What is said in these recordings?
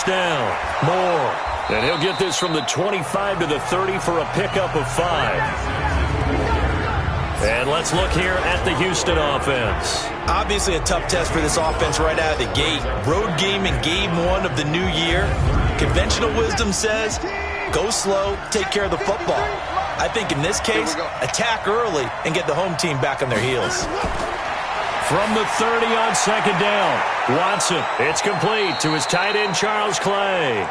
first down. Moore. And he'll get this from the 25 to the 30 for a pickup of 5. And let's look here at the Houston offense. Obviously a tough test for this offense right out of the gate. Road game in game 1 of the new year. Conventional wisdom says, go slow, take care of the football. I think in this case, attack early and get the home team back on their heels. From the 30 on second down, Watson. It's complete to his tight end, Charles Clay.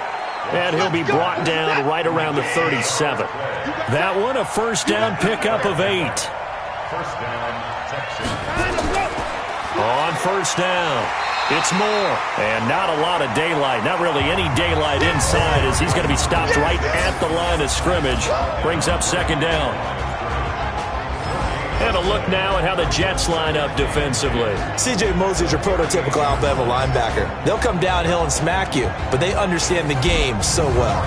And he'll be brought down right around the 37. That one, a first down pickup of 8. First down, Texans. On first down, it's Moore. And not a lot of daylight, not really any daylight inside as he's going to be stopped right at the line of scrimmage. Brings up second down. And a look now at how the Jets line up defensively. C.J. Mosley's your prototypical Alabama linebacker. They'll come downhill and smack you, but they understand the game so well.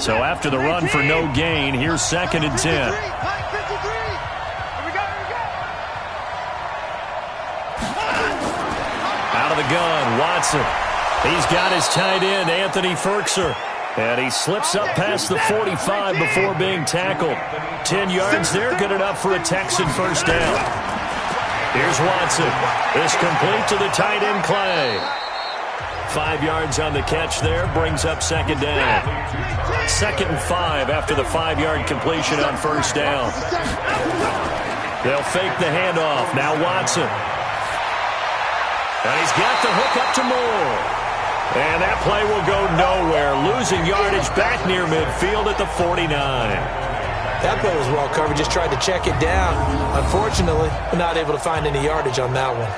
So after the run for no gain, here's 2nd and 10. The gun, Watson. He's got his tight end, Anthony Firkser. And he slips up past the 45 before being tackled. 10 yards there, good enough for a Texan first down. Here's Watson. This complete to the tight end, Clay. 5 yards on the catch there, brings up second down. 2nd and 5 after the 5-yard completion on first down. They'll fake the handoff. Now Watson. And he's got the hook up to Moore. And that play will go nowhere. Losing yardage back near midfield at the 49. That play was well covered. Just tried to check it down. Unfortunately, not able to find any yardage on that one.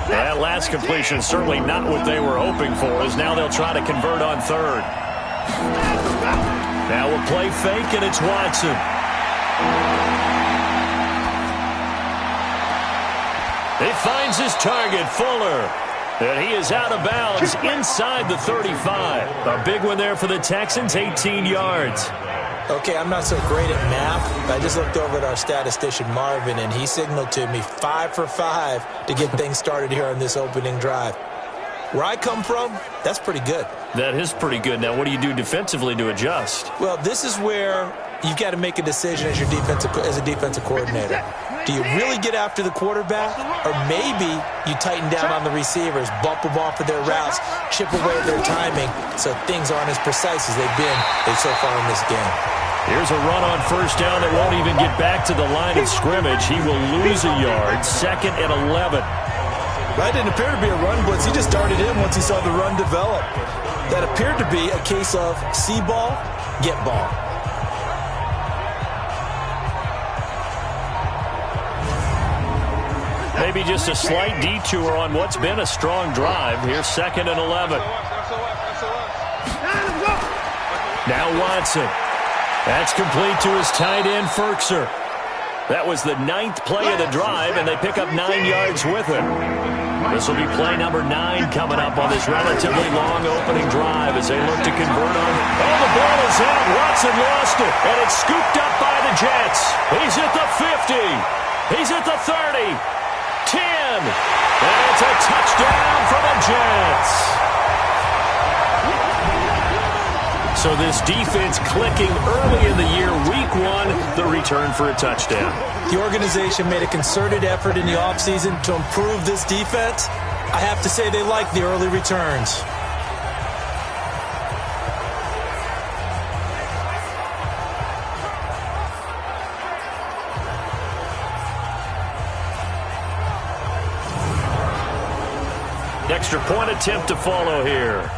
That last completion certainly not what they were hoping for, as now they'll try to convert on third. Now we'll play fake, and it's Watson. He finds his target, Fuller. And he is out of bounds inside the 35. A big one there for the Texans, 18 yards. Okay, I'm not so great at math, but I just looked over at our statistician, Marvin, and he signaled to me 5 for 5 to get things started here on this opening drive. Where I come from, that's pretty good. That is pretty good. Now, what do you do defensively to adjust? Well, this is where you've got to make a decision as a defensive coordinator. Do you really get after the quarterback, or maybe you tighten down on the receivers, bump them off of their routes, chip away at their timing, so things aren't as precise as they've been so far in this game. Here's a run on first down that won't even get back to the line of scrimmage. He will lose a yard. 2nd and 11. That didn't appear to be a run blitz. He just darted in once he saw the run develop. That appeared to be a case of see ball, get ball. Maybe just a slight detour on what's been a strong drive. Here's 2nd and 11. Now Watson. That's complete to his tight end, Firkser. That was the 9th play of the drive, and they pick up 9 yards with it. This will be play number 9 coming up on this relatively long opening drive as they look to convert on. Oh, the ball is out. Watson lost it, and it's scooped up by the Jets. He's at the 50. He's at the 30. 10. And it's a touchdown for the Jets. So this defense clicking early in the year, week 1, the return for a touchdown. The organization made a concerted effort in the offseason to improve this defense. I have to say they like the early returns. Extra point attempt to follow here.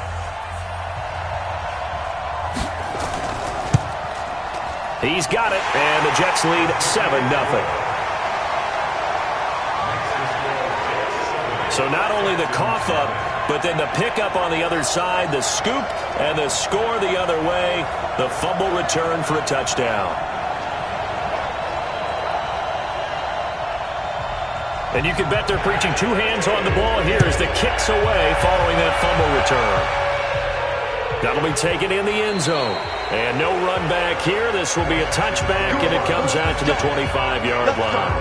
He's got it, and the Jets lead 7-0. So not only the cough up, but then the pickup on the other side, the scoop, and the score the other way, the fumble return for a touchdown. And you can bet they're preaching 2 hands on the ball here as the kick's away following that fumble return. That'll be taken in the end zone. And no run back here. This will be a touchback, and it comes out to the 25-yard line.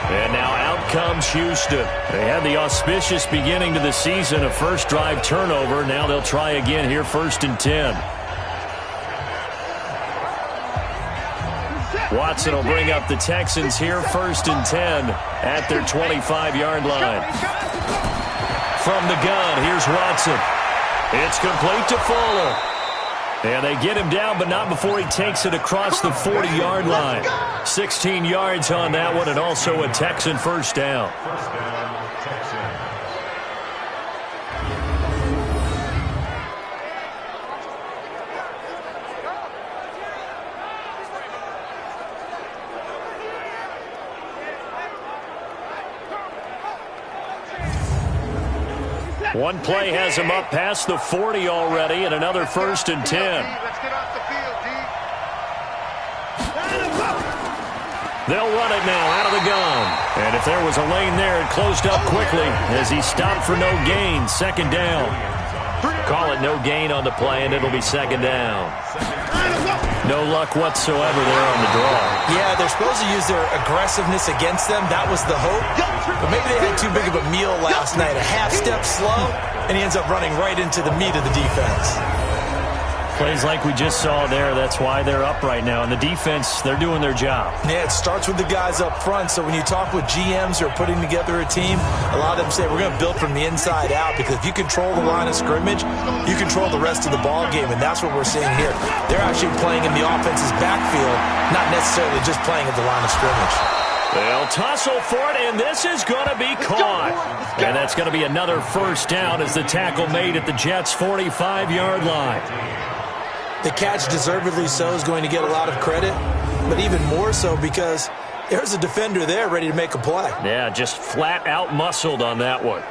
And now out comes Houston. They had the auspicious beginning to the season, a first drive turnover. Now they'll try again here, 1st and 10. Watson will bring up the Texans here, 1st and 10 at their 25-yard line. From the gun, here's Watson. It's complete to Fuller. And they get him down, but not before he takes it across the 40-yard line. 16 yards on that one, and also a Texan first down. First down, Texans. One play has him up past the 40 already, and another 1st and 10. Let's get off the field, D. They'll run it now out of the gun. And if there was a lane there, it closed up quickly as he stopped for no gain. 2nd down. Call it no gain on the play, and it'll be 2nd down. No luck whatsoever there on the draw. Yeah, they're supposed to use their aggressiveness against them. That was the hope. But maybe they had too big of a meal last night. A half step slow, and he ends up running right into the meat of the defense. Plays like we just saw there. That's why they're up right now. And the defense, they're doing their job. Yeah, it starts with the guys up front. So when you talk with GMs who are putting together a team, a lot of them say we're going to build from the inside out, because if you control the line of scrimmage, you control the rest of the ball game, and that's what we're seeing here. They're actually playing in the offense's backfield, not necessarily just playing at the line of scrimmage. They'll tussle for it, and this is going to be caught. And that's going to be another first down as the tackle made at the Jets' 45-yard line. The catch, deservedly so, is going to get a lot of credit, but even more so because there's a defender there ready to make a play. Yeah, just flat out muscled on that one.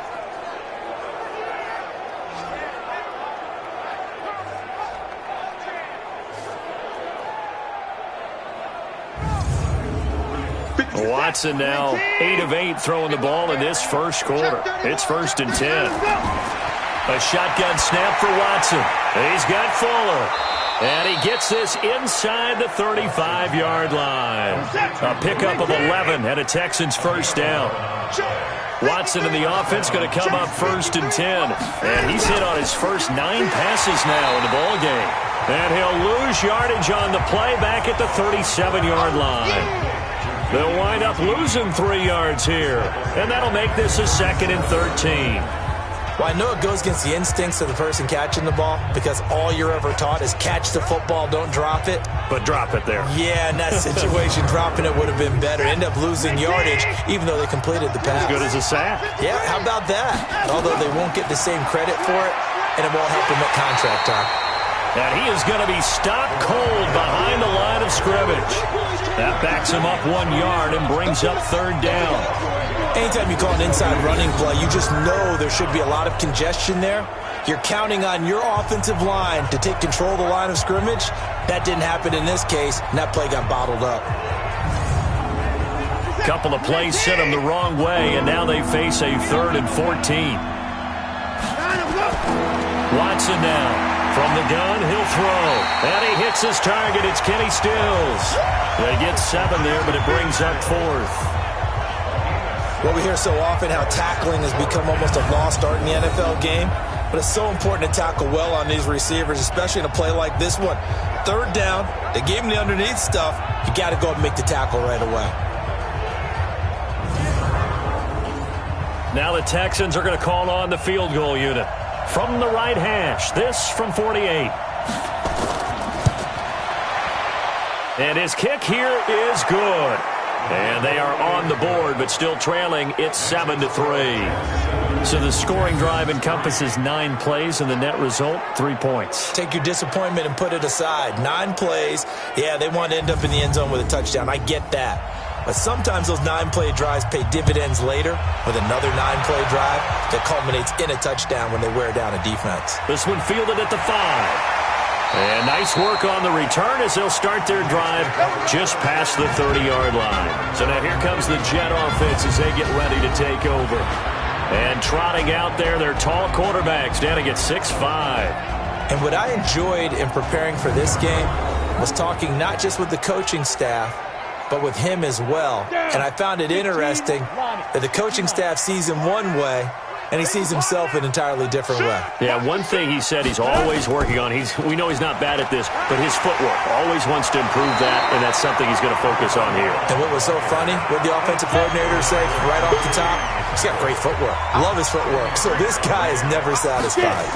Watson now 8 of 8 throwing the ball in this first quarter. It's 1st and 10. A shotgun snap for Watson. He's got Fuller. And he gets this inside the 35-yard line. A pickup of 11 and a Texans first down. Watson in the offense going to come up 1st and 10. And he's hit on his first 9 passes now in the ball game. And he'll lose yardage on the play back at the 37-yard line. They'll wind up losing 3 yards here. And that'll make this a 2nd and 13. Well, I know it goes against the instincts of the person catching the ball, because all you're ever taught is catch the football, don't drop it. But drop it there. Yeah, in that situation, dropping it would have been better. End up losing yardage, even though they completed the pass. As good as a sack. Yeah, how about that? Although they won't get the same credit for it, and it won't help them at contract time. And he is going to be stopped cold behind the line of scrimmage. That backs him up 1 yard and brings up 3rd down. Anytime you call an inside running play, you just know there should be a lot of congestion there. You're counting on your offensive line to take control of the line of scrimmage. That didn't happen in this case, and that play got bottled up. Couple of plays sent them the wrong way, and now they face a 3rd and 14. Watson now. From the gun, he'll throw. And he hits his target. It's Kenny Stills. They get 7 there, but it brings up 4th. Well, we hear so often how tackling has become almost a lost art in the NFL game. But it's so important to tackle well on these receivers, especially in a play like this one. 3rd down, they gave him the underneath stuff. You got to go and make the tackle right away. Now the Texans are going to call on the field goal unit. From the right hash, this from 48. And his kick here is good. And they are on the board, but still trailing. It's 7-3. So the scoring drive encompasses 9 plays, and the net result, 3 points. Take your disappointment and put it aside. 9 plays. Yeah, they want to end up in the end zone with a touchdown. I get that. But sometimes those 9-play drives pay dividends later with another 9-play drive that culminates in a touchdown when they wear down a defense. This one fielded at the 5. And nice work on the return as they'll start their drive just past the 30-yard line. So now here comes the Jet offense as they get ready to take over. And trotting out there, their tall quarterbacks standing at 6'5". And what I enjoyed in preparing for this game was talking not just with the coaching staff, but with him as well. And I found it interesting that the coaching staff sees him one way, and he sees himself an entirely different way. Yeah, one thing he said he's always working on, we know he's not bad at this, but his footwork, always wants to improve that, and that's something he's going to focus on here. And what was so funny, what the offensive coordinator say right off the top, he's got great footwork. Love his footwork. So this guy is never satisfied.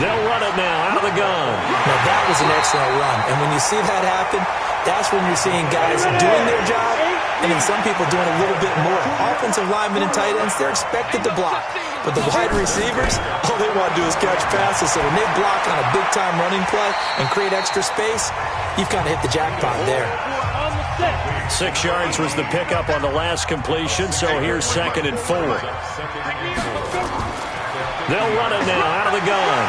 They'll run it now out of the gun. Now that was an excellent run. And when you see that happen, that's when you're seeing guys doing their job, and then some people doing a little bit more. Offensive linemen and tight ends, they're expected to block. But the wide receivers, all they want to do is catch passes. So when they block on a big-time running play and create extra space, you've kind of hit the jackpot there. 6 yards was the pickup on the last completion, so here's 2nd and 4. They'll run it now out of the gun.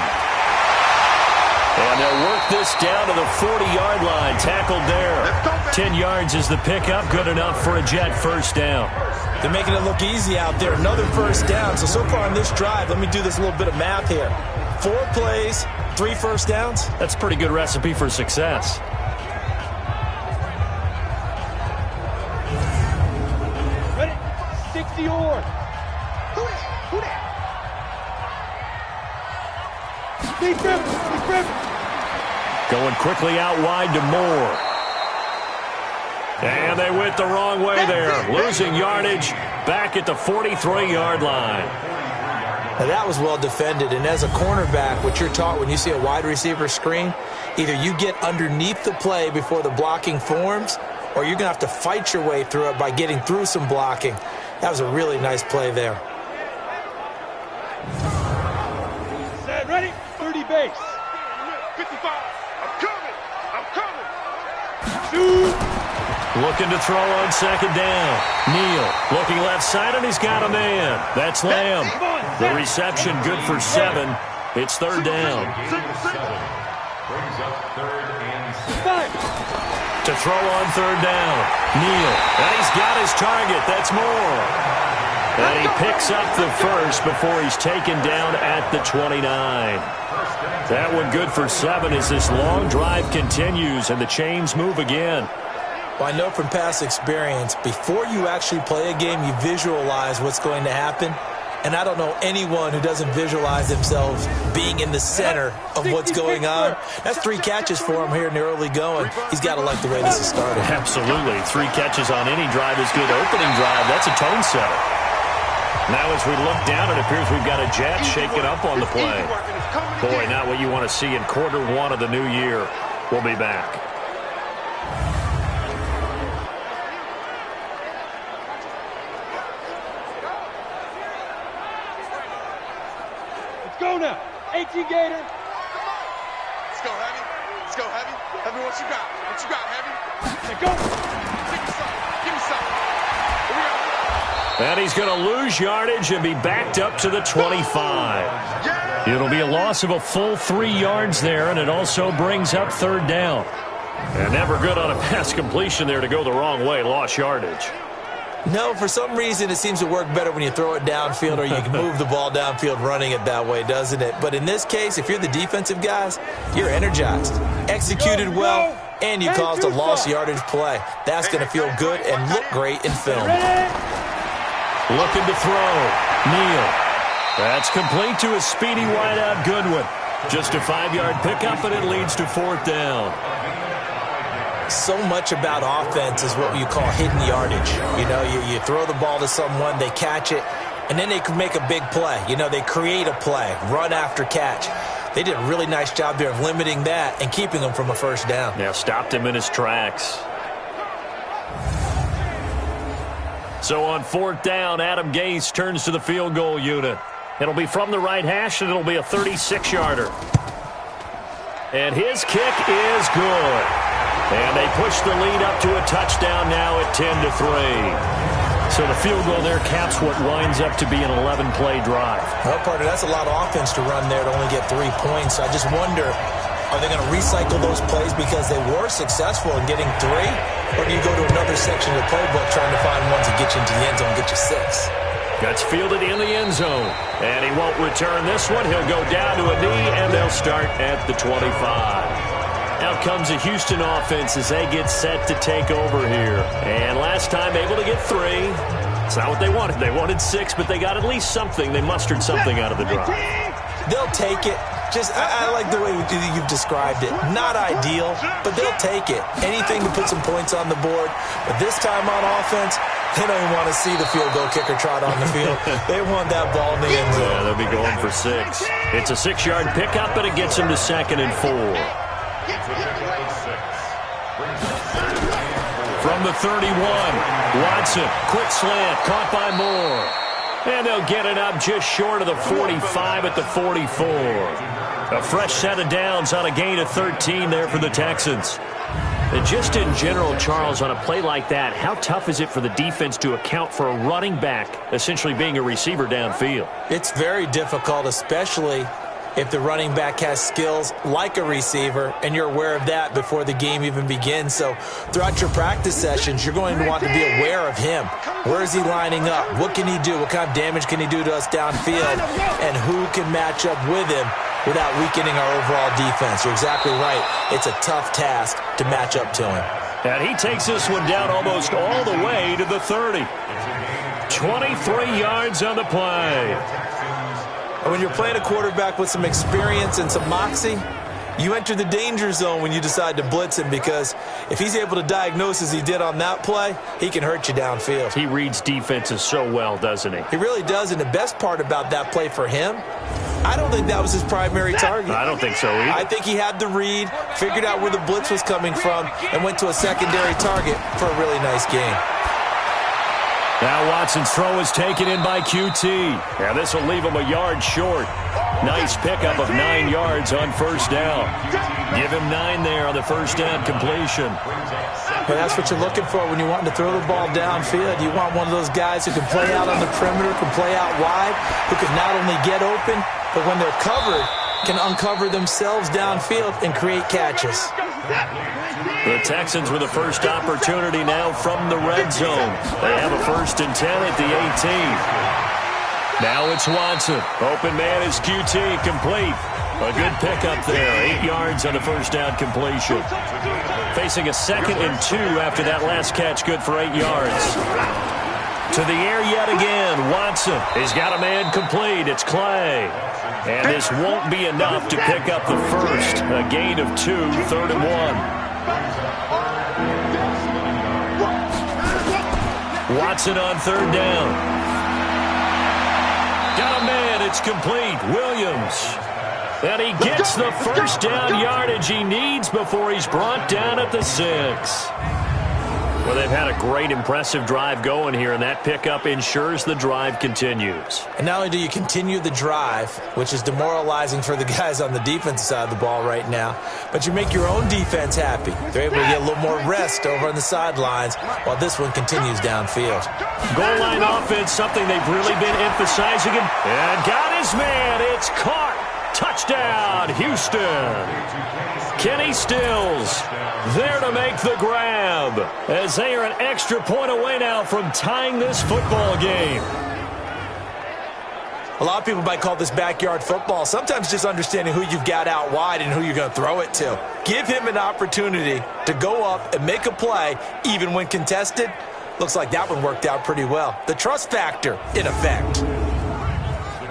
And they'll work this down to the 40-yard line. Tackled there. 10 yards is the pickup. Good enough for a Jet first down. They're making it look easy out there. Another first down. So far on this drive, let me do this little bit of math here. 4 plays, 3 first downs. That's a pretty good recipe for success. Ready? 60-yard. Going quickly out wide to Moore. And they went the wrong way there. Losing yardage back at the 43-yard line. Now that was well defended. And as a cornerback, what you're taught when you see a wide receiver screen, either you get underneath the play before the blocking forms, or you're going to have to fight your way through it by getting through some blocking. That was a really nice play there. Set, ready? 30 base. 55. I'm coming. Shoot. Looking to throw on 2nd down. Neal looking left side, and he's got a man. That's Lamb. The reception good for 7. It's 3rd down. Brings up 3rd and 6. To throw on 3rd down. Neal. And he's got his target. That's Moore. And he picks up the first before he's taken down at the 29. That one good for 7 as this long drive continues and the chains move again. Well, I know from past experience, before you actually play a game, you visualize what's going to happen. And I don't know anyone who doesn't visualize themselves being in the center of what's going on. That's 3 catches for him here in the early going. He's got to like the way this is started. Absolutely. 3 catches on any drive is good. Opening drive, that's a tone setter. Now as we look down, it appears we've got a Jet shaking up on the play. Boy, not what you want to see in quarter 1 of the new year. We'll be back. Go now. 18 Gator. Let's go, Heavy. Let's go, Heavy. Heavy, what you got? What you got, Heavy? Let's go. Give me some. Give me some. Here we go. And he's going to lose yardage and be backed up to the 25. It'll be a loss of a full 3 yards there, and it also brings up 3rd down. And never good on a pass completion there to go the wrong way. Lost yardage. No, for some reason it seems to work better when you throw it downfield or you can move the ball downfield running it that way, doesn't it? But in this case, if you're the defensive guys, you're energized, executed well, and you caused a lost yardage play. That's going to feel good and look great in film. Looking to throw. Neal. That's complete to a speedy wideout Goodwin. Just a 5-yard pickup, and it leads to 4th down. So much about offense is what you call hidden yardage. You know, you throw the ball to someone, they catch it, and then they can make a big play. You know, they create a play, run after catch. They did a really nice job there of limiting that and keeping him from a first down. Yeah, stopped him in his tracks. So on 4th down, Adam Gase turns to the field goal unit. It'll be from the right hash, and it'll be a 36-yarder. And his kick is good. And they push the lead up to a touchdown now at 10-3. So the field goal there caps what winds up to be an 11-play drive. Well, partner, that's a lot of offense to run there to only get 3 points. I just wonder, are they going to recycle those plays because they were successful in getting 3? Or do you go to another section of the playbook trying to find ones that get you into the end zone, get you 6? Gets fielded in the end zone. And he won't return this one. He'll go down to a knee, and they'll start at the 25. Out comes the Houston offense as they get set to take over here. And last time able to get 3. It's not what they wanted. They wanted 6, but they got at least something. They mustered something out of the drive. They'll take it. I like the way you've described it. Not ideal, but they'll take it. Anything to put some points on the board. But this time on offense, they don't even want to see the field goal kicker trot on the field. They want that ball in the end zone. Yeah, they'll be going for 6. It's a 6-yard pickup, and it gets them to 2nd and 4. From the 31, Watson, quick slant, caught by Moore. And they'll get it up just short of the 45 at the 44. A fresh set of downs on a gain of 13 there for the Texans. And just in general, Charles, on a play like that, how tough is it for the defense to account for a running back essentially being a receiver downfield? It's very difficult, especially if the running back has skills like a receiver, and you're aware of that before the game even begins. So throughout your practice sessions, you're going to want to be aware of him. Where is he lining up? What can he do? What kind of damage can he do to us downfield? And who can match up with him without weakening our overall defense? You're exactly right. It's a tough task to match up to him. And he takes this one down almost all the way to the 30. 23 yards on the play. And when you're playing a quarterback with some experience and some moxie, you enter the danger zone when you decide to blitz him, because if he's able to diagnose as he did on that play, he can hurt you downfield. He reads defenses so well, doesn't he? He really does, and the best part about that play for him, I don't think that was his primary target. I don't think so either. I think he had the read, figured out where the blitz was coming from, and went to a secondary target for a really nice game. Now Watson's throw is taken in by QT. Now this will leave him a yard short. Nice pickup of 9 yards on first down. Give him 9 there on the first down completion. Well, that's what you're looking for when you want to throw the ball downfield. You want one of those guys who can play out on the perimeter, can play out wide, who can not only get open, but when they're covered, can uncover themselves downfield and create catches. The Texans with the first opportunity now from the red zone. They have a 1st and 10 at the 18. Now it's Watson. Open man is QT, complete. A good pickup there. 8 yards on the first down completion. Facing a 2nd and 2 after that last catch, good for 8 yards. To the air yet again. Watson has got a man complete. It's Clay. And this won't be enough to pick up the first. A gain of 2, 3rd and 1. Watson on 3rd down. Got a man. It's complete. Williams. And he gets the first down yardage he needs before he's brought down at the 6. Well, they've had a great, impressive drive going here, and that pickup ensures the drive continues. And not only do you continue the drive, which is demoralizing for the guys on the defensive side of the ball right now, but you make your own defense happy. They're able to get a little more rest over on the sidelines while this one continues downfield. Goal line offense, something they've really been emphasizing. And got his man. It's caught. Touchdown, Houston. Kenny Stills there to make the grab, as they are an extra point away now from tying this football game. A lot of people might call this backyard football. Sometimes just understanding who you've got out wide and who you're going to throw it to. Give him an opportunity to go up and make a play, even when contested. Looks like that one worked out pretty well. The trust factor in effect.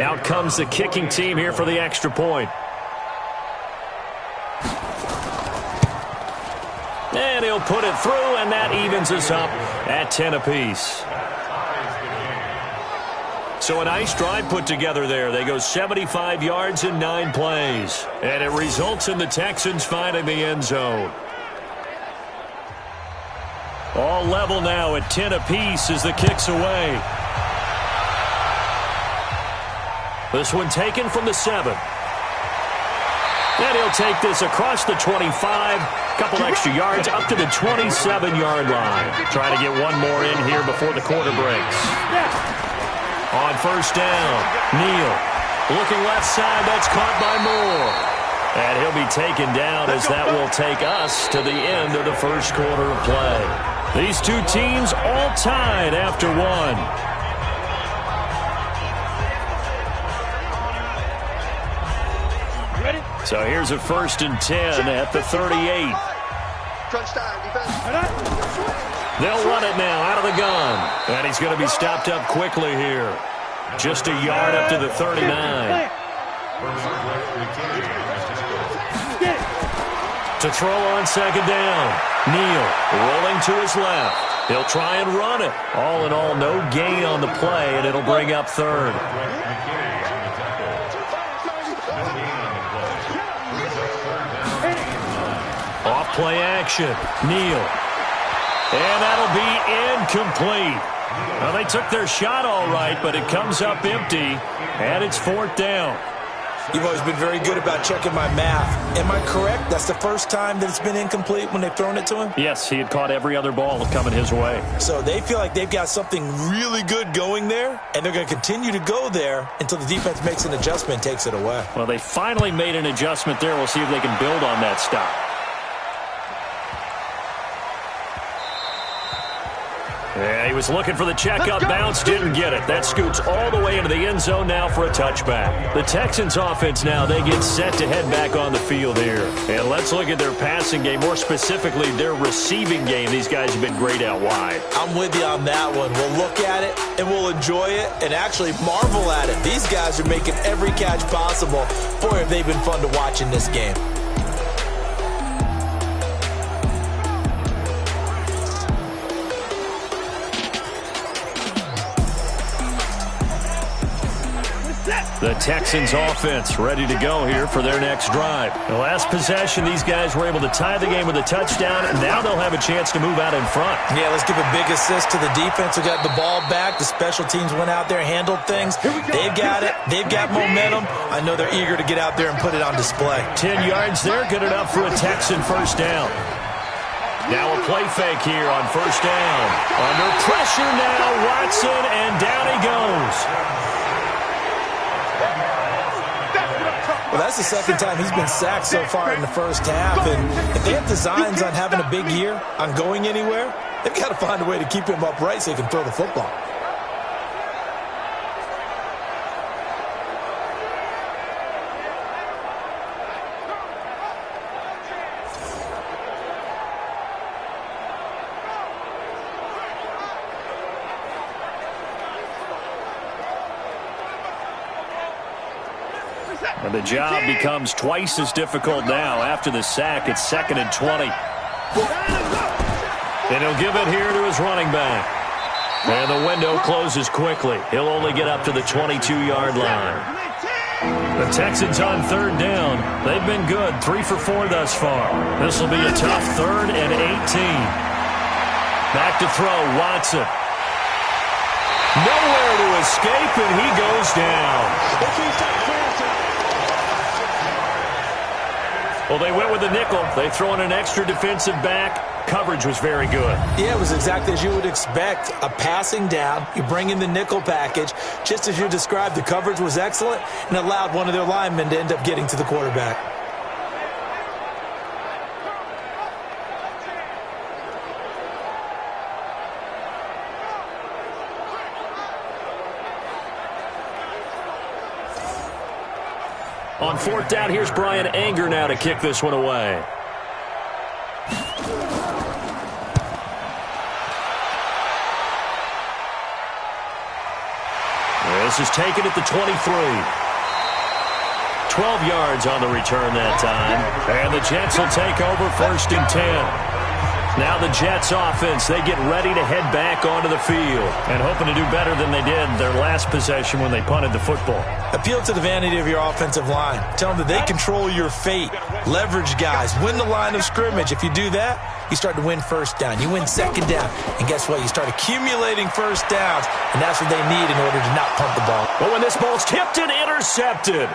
Out comes the kicking team here for the extra point. And he'll put it through, and that evens us up at 10 apiece. So a nice drive put together there. They go 75 yards in 9 plays. And it results in the Texans finding the end zone. All level now at 10 apiece as the kick's away. This one taken from the 7. And he'll take this across the 25. Couple extra yards up to the 27-yard line. Trying to get one more in here before the quarter breaks. On first down, Neal. Looking left side, that's caught by Moore. And he'll be taken down as that will take us to the end of the first quarter of play. These two teams all tied after 1. So here's a 1st and 10 at the 38. Crunch time, defense. They'll run it now out of the gun. And he's going to be stopped up quickly here. Just a yard up to the 39. To throw on 2nd down. Neal rolling to his left. He'll try and run it. All in all, no gain on the play, and it'll bring up 3rd. Off play action. Neal. And that'll be incomplete. Well, they took their shot all right, but it comes up empty, and it's 4th down. You've always been very good about checking my math. Am I correct? That's the first time that it's been incomplete when they've thrown it to him? Yes, he had caught every other ball coming his way. So they feel like they've got something really good going there, and they're going to continue to go there until the defense makes an adjustment and takes it away. Well, they finally made an adjustment there. We'll see if they can build on that stop. Yeah, he was looking for the check-up bounce, didn't get it. That scoots all the way into the end zone now for a touchback. The Texans offense now, they get set to head back on the field here. And let's look at their passing game, more specifically their receiving game. These guys have been great out wide. I'm with you on that one. We'll look at it, and we'll enjoy it, and actually marvel at it. These guys are making every catch possible. Boy, have they been fun to watch in this game. The Texans offense ready to go here for their next drive. The last possession, these guys were able to tie the game with a touchdown, and now they'll have a chance to move out in front. Yeah, let's give a big assist to the defense who got the ball back. The special teams went out there, handled things. They've got it. They've got momentum. I know they're eager to get out there and put it on display. 10 yards there, good enough for a Texan 1st down. Now a play fake here on 1st down. Under pressure now, Watson, and down he goes. Well, that's the second time he's been sacked so far in the first half. And if they have designs on having a big year, on going anywhere, they've got to find a way to keep him upright so he can throw the football. And the job becomes twice as difficult now after the sack. It's 2nd and 20. And he'll give it here to his running back. And the window closes quickly. He'll only get up to the 22-yard line. The Texans on 3rd down. They've been good, 3 for 4 thus far. This will be a tough 3rd and 18. Back to throw, Watson. Nowhere to escape, and he goes down. Well, they went with the nickel. They throw in an extra defensive back. Coverage was very good. Yeah, it was exactly as you would expect. A passing down. You bring in the nickel package. Just as you described, the coverage was excellent and allowed one of their linemen to end up getting to the quarterback. On 4th down, here's Brian Anger now to kick this one away. This is taken at the 23. 12 yards on the return that time. And the Jets will take over 1st and 10. Now the Jets offense, they get ready to head back onto the field and hoping to do better than they did their last possession when they punted the football. Appeal to the vanity of your offensive line. Tell them that they control your fate. Leverage guys. Win the line of scrimmage. If you do that, you start to win 1st down. You win 2nd down. And guess what? You start accumulating 1st downs, and that's what they need in order to not punt the ball. But when this ball's tipped and intercepted,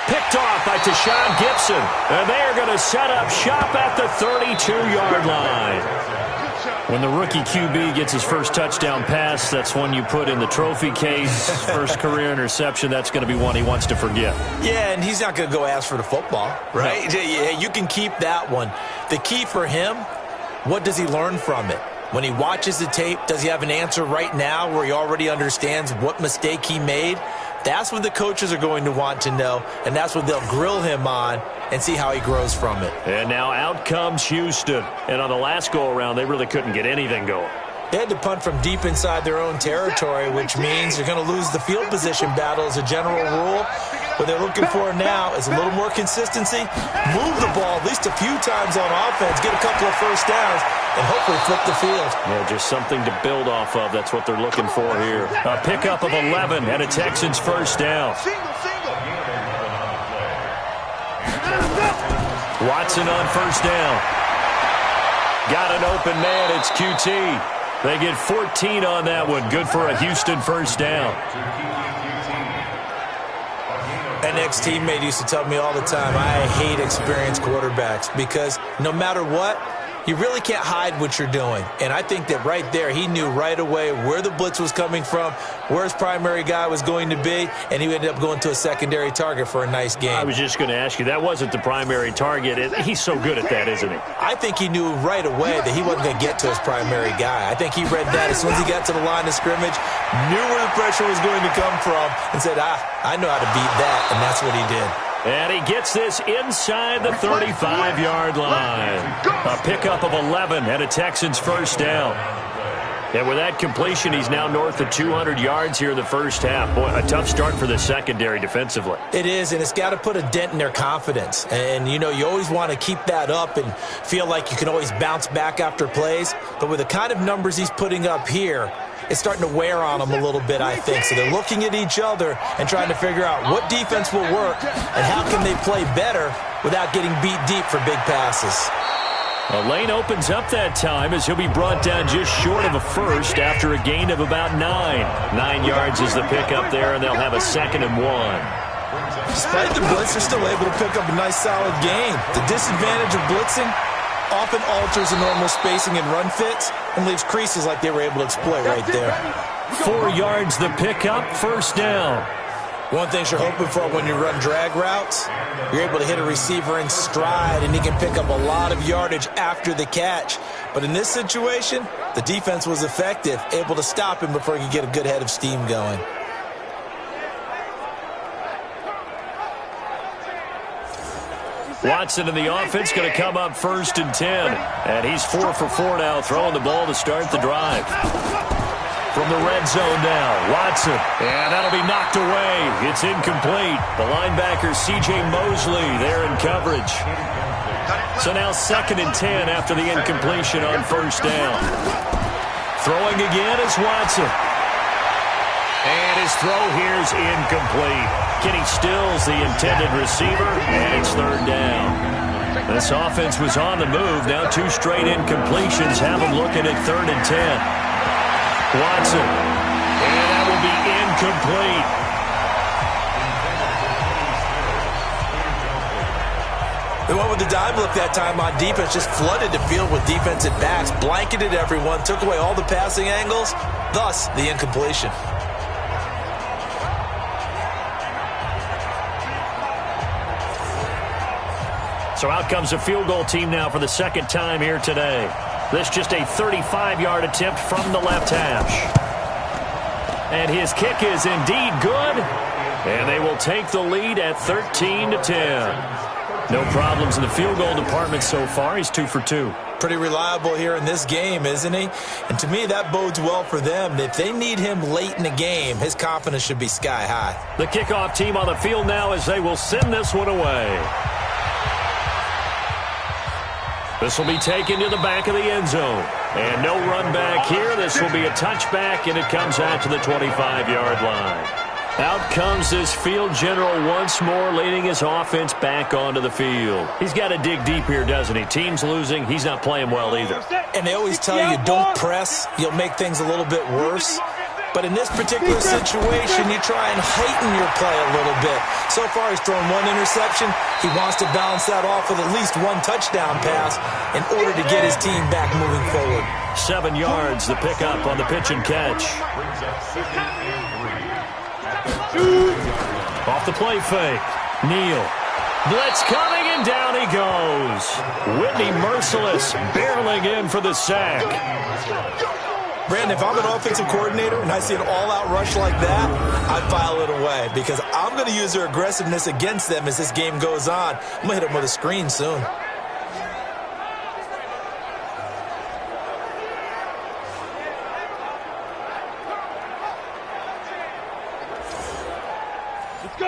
picked off by Tashawn Gibson. And they are going to set up shop at the 32-yard line. When the rookie QB gets his first touchdown pass, that's one you put in the trophy case. First career interception, that's going to be one he wants to forget. Yeah, and he's not going to go ask for the football, right? Yeah, you can keep that one. The key for him, what does he learn from it? When he watches the tape, does he have an answer right now where he already understands what mistake he made? That's what the coaches are going to want to know, and that's what they'll grill him on and see how he grows from it. And now out comes Houston. And on the last go-around, they really couldn't get anything going. They had to punt from deep inside their own territory, which means you're going to lose the field position battle as a general rule. What they're looking for now is a little more consistency, move the ball at least a few times on offense, get a couple of first downs, and hopefully flip the field. Yeah, just something to build off of. That's what they're looking for here. A pickup of 11 and a Texans first down. Watson on first down. Got an open man. It's QT. They get 14 on that one. Good for a Houston first down. An ex-teammate used to tell me all the time, I hate experienced quarterbacks because no matter what, you really can't hide what you're doing. And I think that right there, he knew right away where the blitz was coming from, where his primary guy was going to be, and he ended up going to a secondary target for a nice game. I was just going to ask you, that wasn't the primary target. He's so good at that, isn't he? I think he knew right away that he wasn't going to get to his primary guy. I think he read that as soon as he got to the line of scrimmage, knew where the pressure was going to come from, and said, I know how to beat that, and that's what he did. And he gets this inside the 35-yard line. A pickup of 11 and a Texans first down. And with that completion, he's now north of 200 yards here in the first half. Boy, a tough start for the secondary defensively. It is, and it's got to put a dent in their confidence. And, you know, you always want to keep that up and feel like you can always bounce back after plays. But with the kind of numbers he's putting up here, it's starting to wear on them a little bit, I think. So they're looking at each other and trying to figure out what defense will work and how can they play better without getting beat deep for big passes. A lane opens up that time as he'll be brought down just short of a first after a gain of about 9. 9 yards is the pickup there, and they'll have a 2nd and 1. Despite the blitz, they're still able to pick up a nice solid gain. The disadvantage of blitzing often alters the normal spacing and run fits and leaves creases like they were able to exploit right there. 4 yards the pickup, first down. One thing you're hoping for when you run drag routes, you're able to hit a receiver in stride and he can pick up a lot of yardage after the catch. But in this situation, the defense was effective, able to stop him before he could get a good head of steam going. Watson in the offense going to come up 1st and 10. And he's 4 for 4 now, throwing the ball to start the drive. From the red zone now, Watson. And that'll be knocked away. It's incomplete. The linebacker, C.J. Mosley, there in coverage. So now 2nd and 10 after the incompletion on first down. Throwing again is Watson. And his throw here is incomplete. Kenny Stills, the intended receiver, and it's 3rd down. This offense was on the move. Now 2 straight incompletions have them looking at 3rd and 10. Watson, and that will be incomplete. They went with the dime look that time on defense, just flooded the field with defensive backs, blanketed everyone, took away all the passing angles, thus the incompletion. So out comes a field goal team now for the 2nd time here today. This just a 35-yard attempt from the left hash. And his kick is indeed good. And they will take the lead at 13-10. No problems in the field goal department so far. He's 2 for 2. Pretty reliable here in this game, isn't he? And to me, that bodes well for them. If they need him late in the game, his confidence should be sky high. The kickoff team on the field now as they will send this one away. This will be taken to the back of the end zone. And no run back here. This will be a touchback, and it comes out to the 25-yard line. Out comes this field general once more, leading his offense back onto the field. He's got to dig deep here, doesn't he? Team's losing. He's not playing well either. And they always tell you, don't press. You'll make things a little bit worse. But in this particular situation, you try and heighten your play a little bit. So far, he's thrown 1 interception. He wants to balance that off with at least 1 touchdown pass in order to get his team back moving forward. 7 yards, the pickup on the pitch and catch. Off the play fake. Neal. Blitz coming And down he goes. Whitney Mercilus barreling in for the sack. Brandon, if I'm an offensive coordinator and I see an all-out rush like that, I file it away because I'm going to use their aggressiveness against them as this game goes on. I'm going to hit them with a screen soon.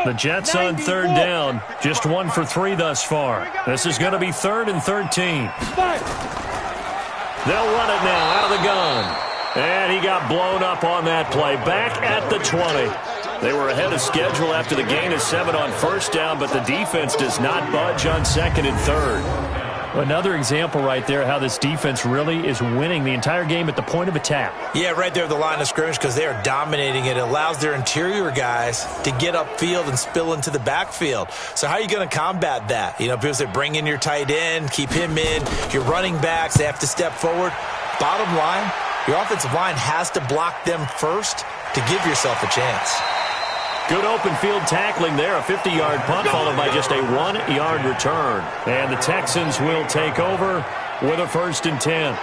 The Jets on third down, just 1 for 3 thus far. This is going to be 3rd and 13. They'll run it now out of the gun. And he got blown up on that play. Back at the 20. They were ahead of schedule after the gain of 7 on first down, but the defense does not budge on 2nd and 3rd. Another example right there how this defense really is winning the entire game at the point of attack. Yeah, right there at the line of scrimmage because they are dominating it. It allows their interior guys to get upfield and spill into the backfield. So how are you going to combat that? You know, people say bring in your tight end, keep him in. Your running backs, they have to step forward. Bottom line, your offensive line has to block them first to give yourself a chance. Good open field tackling there. A 50-yard punt followed by just a 1-yard return. And the Texans will take over with a 1st and 10.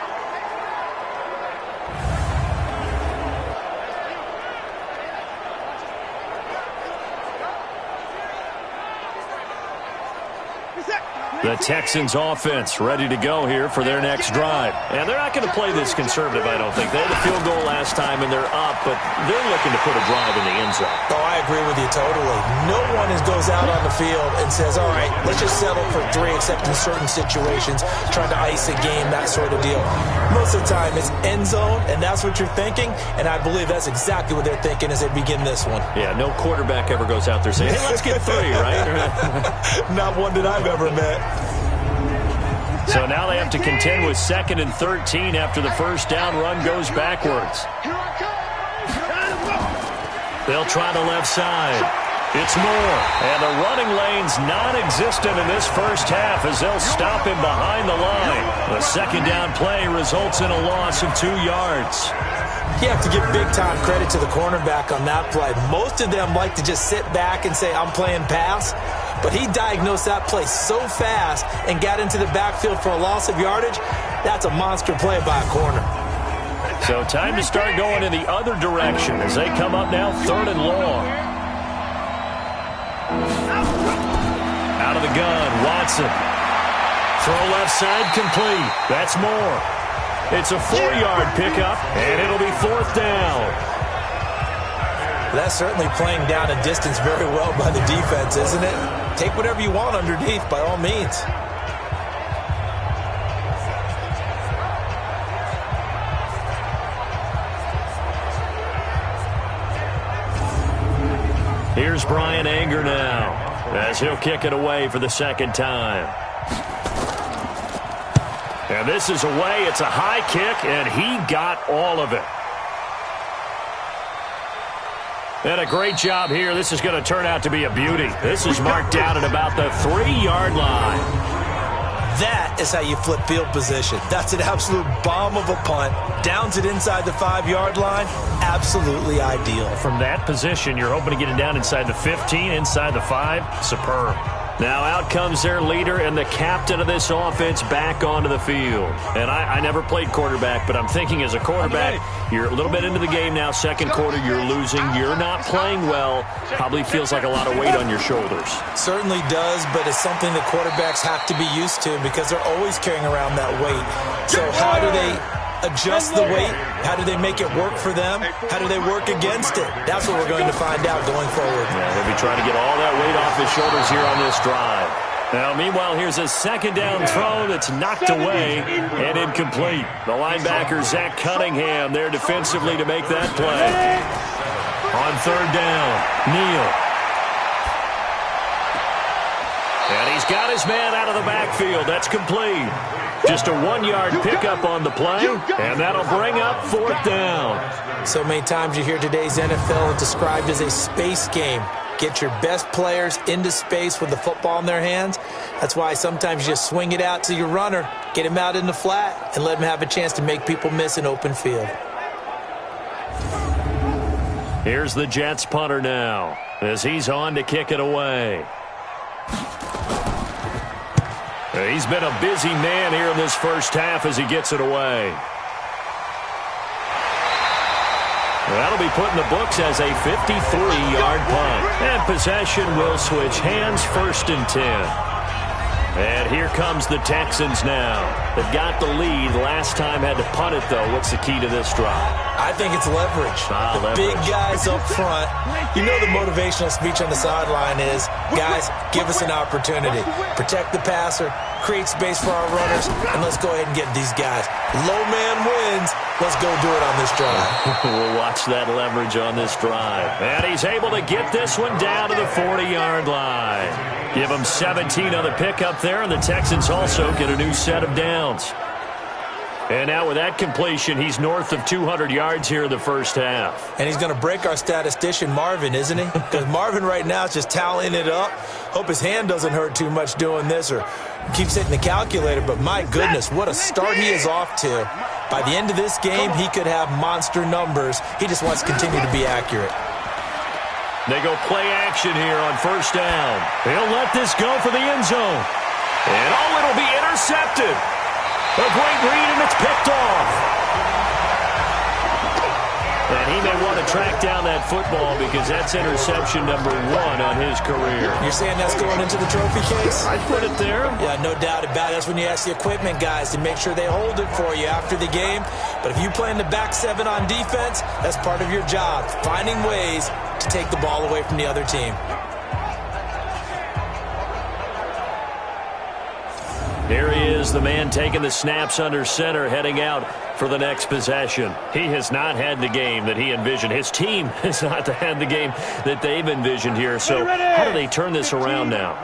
The Texans offense ready to go here for their next drive. And they're not going to play this conservative, I don't think. They had a field goal last time and they're up, but they're looking to put a drive in the end zone. Oh, I agree with you totally. No one goes out on the field and says, all right, let's just settle for 3 except in certain situations, trying to ice a game, that sort of deal. Most of the time it's end zone, and that's what you're thinking, and I believe that's exactly what they're thinking as they begin this one. Yeah, no quarterback ever goes out there saying, hey, let's get 3, right? Not one that I've ever met. So now they have to contend with 2nd and 13 after the first down run goes backwards. They'll try the left side. It's Moore. And the running lane's non-existent in this first half as they'll stop him behind the line. The second down play results in a loss of 2 yards. You have to give big-time credit to the cornerback on that play. Most of them like to just sit back and say, I'm playing pass. But he diagnosed that play so fast and got into the backfield for a loss of yardage. That's a monster play by a corner. So time to start going in the other direction as they come up now 3rd and long. Out of the gun, Watson. Throw left side complete. That's Moore. It's a 4-yard pickup, and it'll be 4th down. That's certainly playing down a distance very well by the defense, isn't it? Take whatever you want underneath, by all means. Here's Brian Anger now as he'll kick it away for the 2nd time. And this is away. It's a high kick, and he got all of it. And a great job here. This is going to turn out to be a beauty. This is marked down at about the 3-yard line. That is how you flip field position. That's an absolute bomb of a punt. Downs it inside the 5-yard line. Absolutely ideal. From that position, you're hoping to get it down inside the 15, inside the 5. Superb. Now out comes their leader and the captain of this offense back onto the field. And I never played quarterback, but I'm thinking as a quarterback, you're a little bit into the game now. 2nd quarter, you're losing. You're not playing well. Probably feels like a lot of weight on your shoulders. Certainly does, but it's something that quarterbacks have to be used to because they're always carrying around that weight. So how do they adjust the weight? How do they make it work for them? How do they work against it? That's what we're going to find out going forward. Yeah, they'll be trying to get all that weight off his shoulders here on this drive. Now, meanwhile, here's a 2nd down throw that's knocked away and incomplete. The linebacker, Zach Cunningham, there defensively to make that play. On 3rd down, Neal. And he's got his man out of the backfield. That's complete. Just a 1-yard pickup on the play, and that'll bring up 4th down. So many times you hear today's NFL described as a space game. Get your best players into space with the football in their hands. That's why sometimes you just swing it out to your runner, get him out in the flat, and let him have a chance to make people miss an open field. Here's the Jets punter now as he's on to kick it away. He's been a busy man here in this first half as he gets it away. That'll be put in the books as a 53-yard punt. And possession will switch hands, 1st and 10. And here comes the Texans now. They've got the lead. Last time had to punt it, though. What's the key to this drive? I think it's leverage. The big guys up front. You know the motivational speech on the sideline is, guys, give us an opportunity. Protect the passer, create space for our runners, and let's go ahead and get these guys. Low man wins. Let's go do it on this drive. We'll watch that leverage on this drive. And he's able to get this one down to the 40-yard line. Give him 17 on the pickup there, and the Texans also get a new set of downs. And now with that completion, he's north of 200 yards here in the first half. And he's going to break our statistician Marvin, isn't he? Because Marvin right now is just tallying it up. Hope his hand doesn't hurt too much doing this or keeps hitting the calculator. But my goodness, what a start he is off to. By the end of this game, he could have monster numbers. He just wants to continue to be accurate. They go play action here on 1st down. He'll let this go for the end zone. And it'll be intercepted. A great read, and it's picked off. And he may want to track down that football because that's interception number 1 on his career. You're saying that's going into the trophy case? I'd put it there. Yeah, no doubt about it. That's when you ask the equipment guys to make sure they hold it for you after the game. But if you play in the back 7 on defense, that's part of your job, finding ways to take the ball away from the other team. Here he is, the man taking the snaps under center, heading out for the next possession. He has not had the game that he envisioned. His team has not had the game that they've envisioned here. So how do they turn this around now?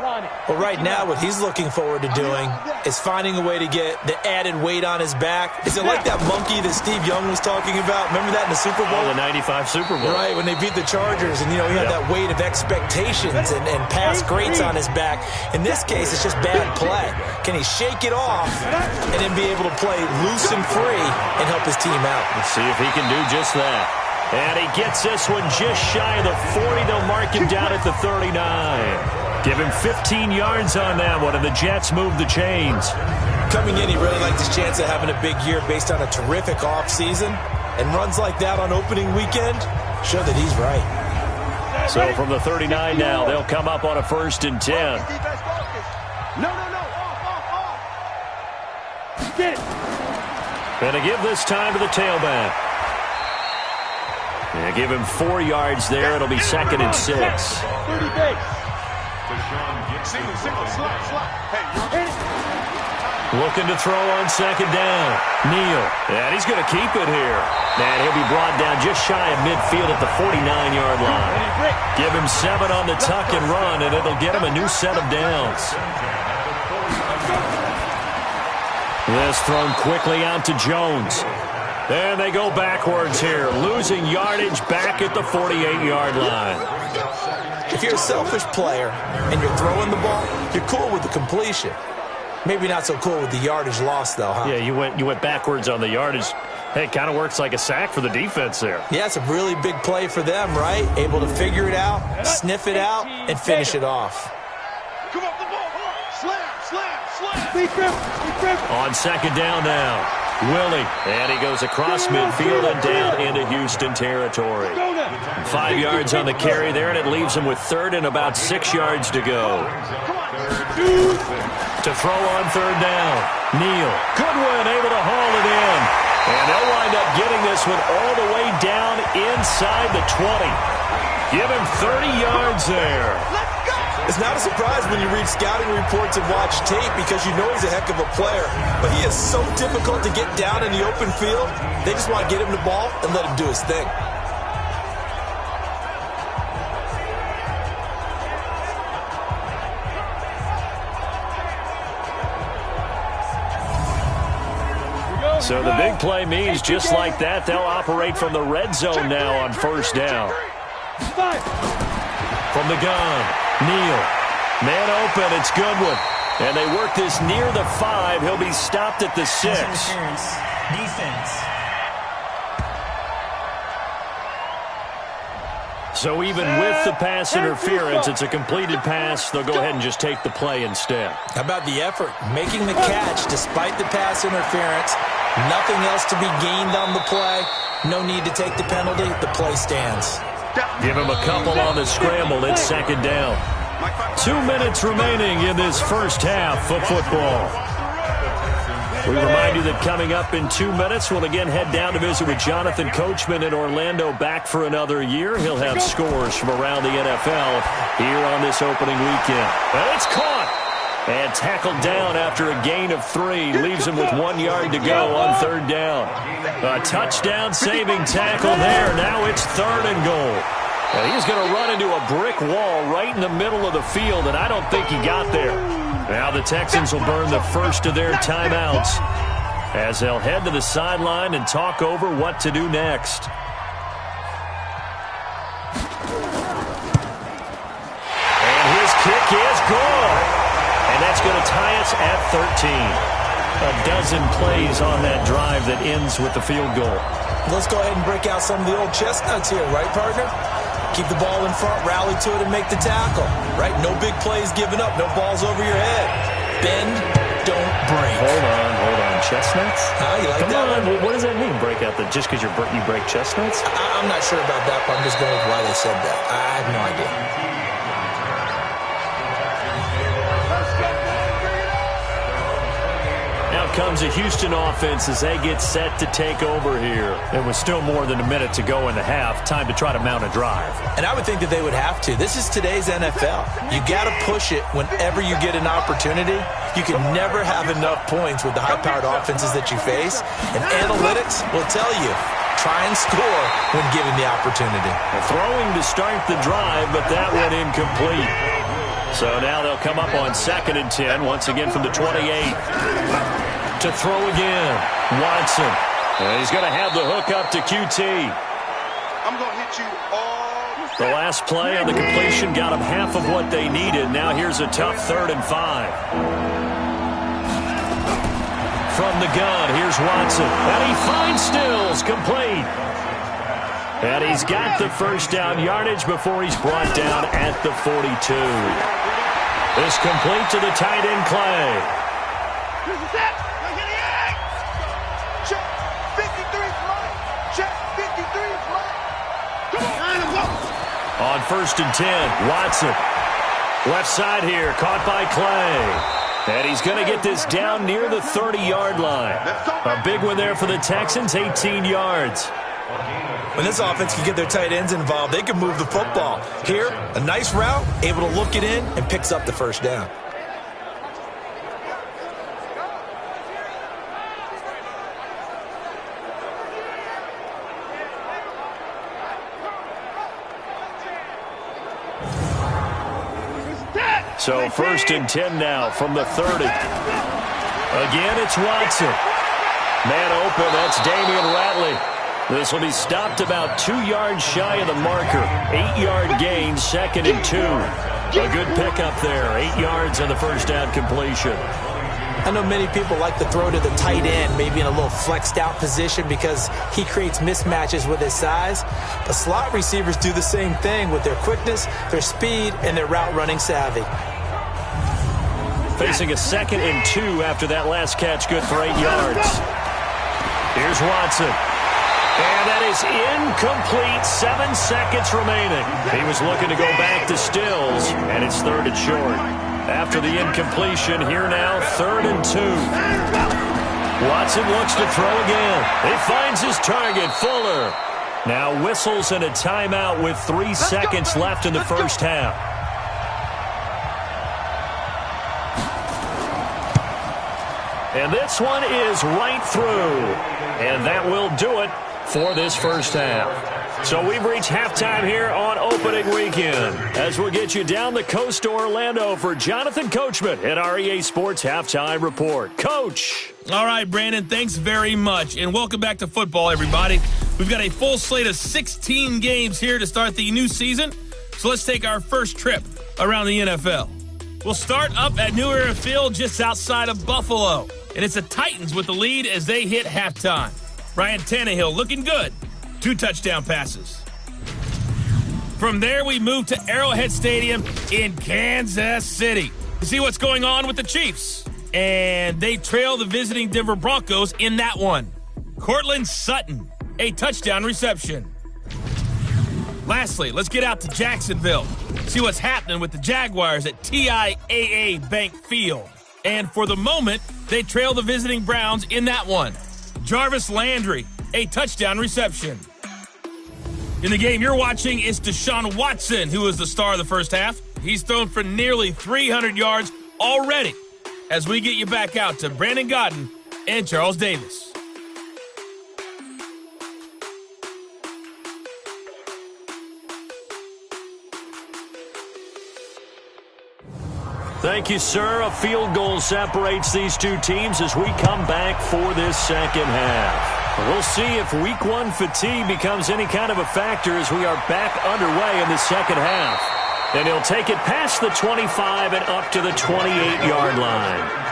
Well, right now what he's looking forward to doing is finding a way to get the added weight on his back. Is it like that monkey that Steve Young was talking about? Remember that in the Super Bowl? Oh, the 95 Super Bowl. Right, when they beat the Chargers, and, he had that weight of expectations and past greats on his back. In this case, it's just bad play. Can he shake it off and then be able to play loose and free and help his team out? Let's see if he can do just that. And he gets this one just shy of the 40. They'll mark him down at the 39. Give him 15 yards on that one, and the Jets move the chains. Coming in, he really liked his chance of having a big year based on a terrific offseason. And runs like that on opening weekend show that he's right. So from the 39 now, they'll come up on a 1st and 10. No. Get it. And to give this time to the tailback. And give him 4 yards there. It'll be 2nd and 6. 30 base. Single, slot. Hey, looking to throw on 2nd down. Neal. And he's going to keep it here. And he'll be brought down just shy of midfield at the 49-yard line. Give him 7 on the tuck and run, and it'll get him a new set of downs. This thrown quickly out to Jones. And they go backwards here, losing yardage back at the 48-yard line. If you're a selfish player and you're throwing the ball, you're cool with the completion. Maybe not so cool with the yardage loss, though, huh? Yeah, you went backwards on the yardage. Hey, it kind of works like a sack for the defense there. Yeah, it's a really big play for them, right? Able to figure it out, sniff it out, and finish it off. come off the ball. Slam. On 2nd down now, Willie. And he goes across midfield and down into Houston territory. 5 yards on the carry there, and it leaves him with 3rd and about 6 yards to go. To throw on 3rd down, Neal. Goodwin able to haul it in. And they'll wind up getting this one all the way down inside the 20. Give him 30 yards there. It's not a surprise when you read scouting reports and watch tape because you know he's a heck of a player. But he is so difficult to get down in the open field. They just want to get him the ball and let him do his thing. So the big play means just like that, they'll operate from the red zone now on 1st down. From the gun, Neal. Man open, it's Goodwin. And they work this near the 5. He'll be stopped at the 6. Defense. So even with the pass interference, it's a completed pass. They'll go ahead and just take the play instead. How about the effort? Making the catch despite the pass interference. Nothing else to be gained on the play. No need to take the penalty. The play stands. Give him a couple on the scramble. It's second down. 2 minutes remaining in this first half of football. We remind you that coming up in 2 minutes, we'll again head down to visit with Jonathan Coachman in Orlando, back for another year. He'll have scores from around the NFL here on this opening weekend. And it's caught and tackled down after a gain of 3. Leaves him with 1 yard to go on third down. A touchdown-saving tackle there. Now it's 3rd and goal. And he's going to run into a brick wall right in the middle of the field, and I don't think he got there. Now the Texans will burn the first of their timeouts as they'll head to the sideline and talk over what to do next. And his kick is good. And that's going to tie us at 13. A dozen plays on that drive that ends with the field goal. Let's go ahead and break out some of the old chestnuts here, right, partner? Keep the ball in front, rally to it, and make the tackle, right? No big plays given up, no balls over your head. Bend, don't break. Hold on. Chestnuts? You like Come that on. one? What does that mean, break out just because you break chestnuts? I'm not sure about that, but I'm just going with why they said that. I have no idea. Comes a Houston offense as they get set to take over here. It was still more than a minute to go in the half. Time to try to mount a drive. And I would think that they would have to. This is today's NFL. You got to push it whenever you get an opportunity. You can never have enough points with the high-powered offenses that you face. And analytics will tell you, try and score when given the opportunity. Throwing to start the drive, but that went incomplete. So now they'll come up on 2nd and 10, once again from the 28. To throw again, Watson. And he's going to have the hook up to QT. I'm going to hit you all. The last play on the completion got them half of what they needed. Now here's a tough 3rd and 5. From the gun, here's Watson. And he finds Stills, complete. And he's got the first down yardage before he's brought down at the 42. This complete to the tight end, Clay. Check 53's mine. Check 53's mine. Come on. On 1st and 10, Watson. Left side here, caught by Clay. And he's going to get this down near the 30-yard line. A big one there for the Texans, 18 yards. When this offense can get their tight ends involved, they can move the football. Here, a nice route, able to look it in, and picks up the first down. So 1st and 10 now from the 30. Again, it's Watson. Man open, that's Damian Ratley. This will be stopped about 2 yards shy of the marker. 8-yard gain, 2nd and 2. A good pickup there. 8 yards on the first down completion. I know many people like to throw to the tight end, maybe in a little flexed out position because he creates mismatches with his size. But slot receivers do the same thing with their quickness, their speed, and their route running savvy. Facing a 2nd and 2 after that last catch, good for 8 yards. Here's Watson. And that is incomplete. 7 seconds remaining. He was looking to go back to Stills, and it's 3rd and short. After the incompletion, here now, 3rd and 2. Watson looks to throw again. He finds his target, Fuller. Now whistles and a timeout with 3 seconds left in the first half. And this one is right through. And that will do it for this first half. So we've reached halftime here on opening weekend as we'll get you down the coast to Orlando for Jonathan Coachman at our EA Sports Halftime Report. Coach. All right, Brandon, thanks very much. And welcome back to football, everybody. We've got a full slate of 16 games here to start the new season. So let's take our first trip around the NFL. We'll start up at New Era Field just outside of Buffalo. And it's the Titans with the lead as they hit halftime. Ryan Tannehill looking good. 2 touchdown passes. From there, we move to Arrowhead Stadium in Kansas City to see what's going on with the Chiefs. And they trail the visiting Denver Broncos in that one. Cortland Sutton, a touchdown reception. Lastly, let's get out to Jacksonville, see what's happening with the Jaguars at TIAA Bank Field. And for the moment, they trail the visiting Browns in that one. Jarvis Landry, a touchdown reception. In the game you're watching is Deshaun Watson, who is the star of the first half. He's thrown for nearly 300 yards already. As we get you back out to Brandon Godden and Charles Davis. Thank you, sir. A field goal separates these two teams as we come back for this second half. We'll see if week one fatigue becomes any kind of a factor as we are back underway in the second half. And he'll take it past the 25 and up to the 28-yard line.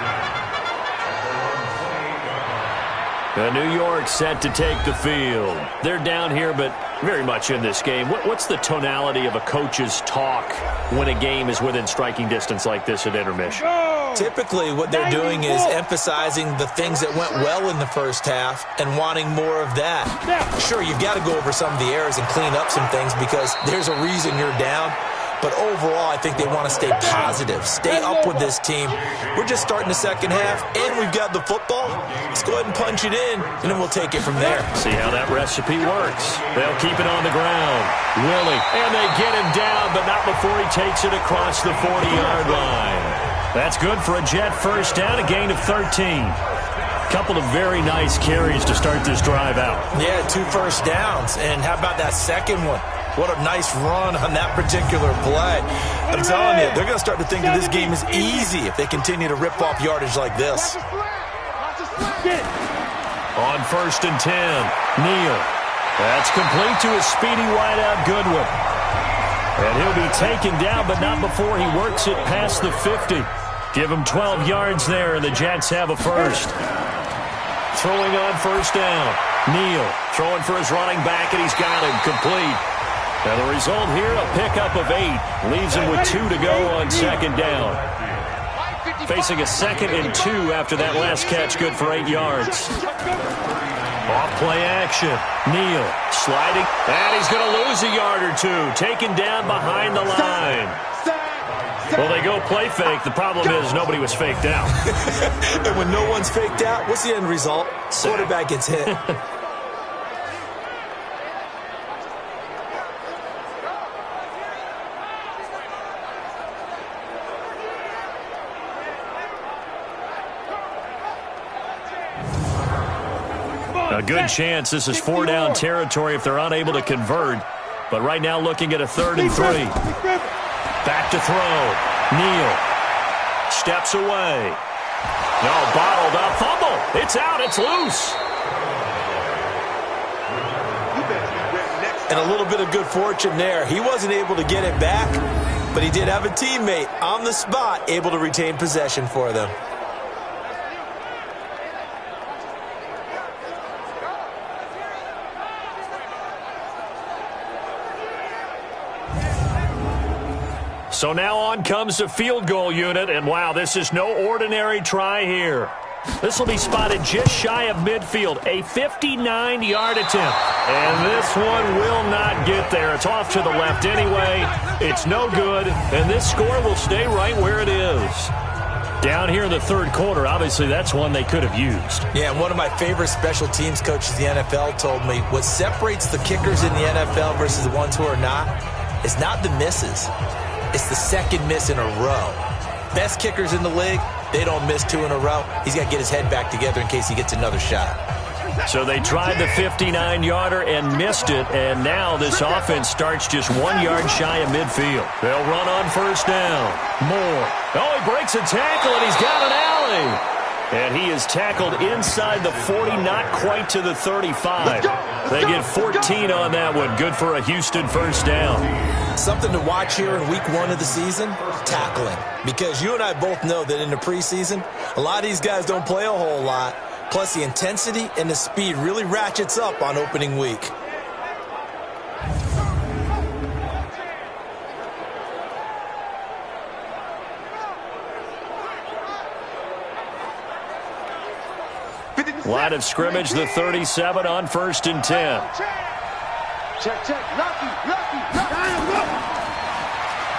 New York set to take the field. They're down here, but very much in this game. What's the tonality of a coach's talk when a game is within striking distance like this at intermission? Typically, what they're doing is emphasizing the things that went well in the first half and wanting more of that. Sure, you've got to go over some of the errors and clean up some things because there's a reason you're down. But overall, I think they want to stay positive, stay up with this team. We're just starting the second half, and we've got the football. Let's go ahead and punch it in, and then we'll take it from there. See how that recipe works. They'll keep it on the ground. Willie, and they get him down, but not before he takes it across the 40-yard line. That's good for a Jet first down, a gain of 13. Couple of very nice carries to start this drive out. Yeah, 2 first downs, and how about that second one? What a nice run on that particular play. I'm telling you, they're going to start to think that this game is easy if they continue to rip off yardage like this. On 1st and 10, Neal. That's complete to his speedy wideout, Goodwin. And he'll be taken down, but not before he works it past the 50. Give him 12 yards there, and the Jets have a first. Throwing on 1st down, Neal throwing for his running back, and he's got him complete. And the result here, a pickup of 8. Leaves him with 2 to go on 2nd down. Facing a 2nd and 2 after that last catch, good for 8 yards. Off play action. Neal sliding, and he's going to lose a yard or 2. Taken down behind the line. Well, they go play fake. The problem is nobody was faked out. And when no one's faked out, what's the end result? Quarterback gets hit. A good chance this is 4-down territory if they're unable to convert. But right now looking at a 3rd and 3. Back to throw. Neal steps away. No, bottled up. Fumble. It's out. It's loose. And a little bit of good fortune there. He wasn't able to get it back, but he did have a teammate on the spot able to retain possession for them. So now on comes the field goal unit, and wow, this is no ordinary try here. This will be spotted just shy of midfield, a 59-yard attempt. And this one will not get there. It's off to the left anyway. It's no good, and this score will stay right where it is. Down here in the 3rd quarter, obviously that's one they could have used. Yeah, and one of my favorite special teams coaches in the NFL told me what separates the kickers in the NFL versus the ones who are not is not the misses. It's the 2nd miss in a row. Best kickers in the league, they don't miss 2 in a row. He's got to get his head back together in case he gets another shot. So they tried the 59-yarder and missed it, and now this offense starts just 1 yard shy of midfield. They'll run on 1st down. Moore. Oh, he breaks a tackle, and he's got an alley. And he is tackled inside the 40, not quite to the 35. They get 14 on that one. Good for a Houston 1st down. Something to watch here in week 1 of the season, tackling. Because you and I both know that in the preseason, a lot of these guys don't play a whole lot. Plus, the intensity and the speed really ratchets up on opening week. Line of scrimmage, the 37 on 1st and 10. Check, check. Lucky.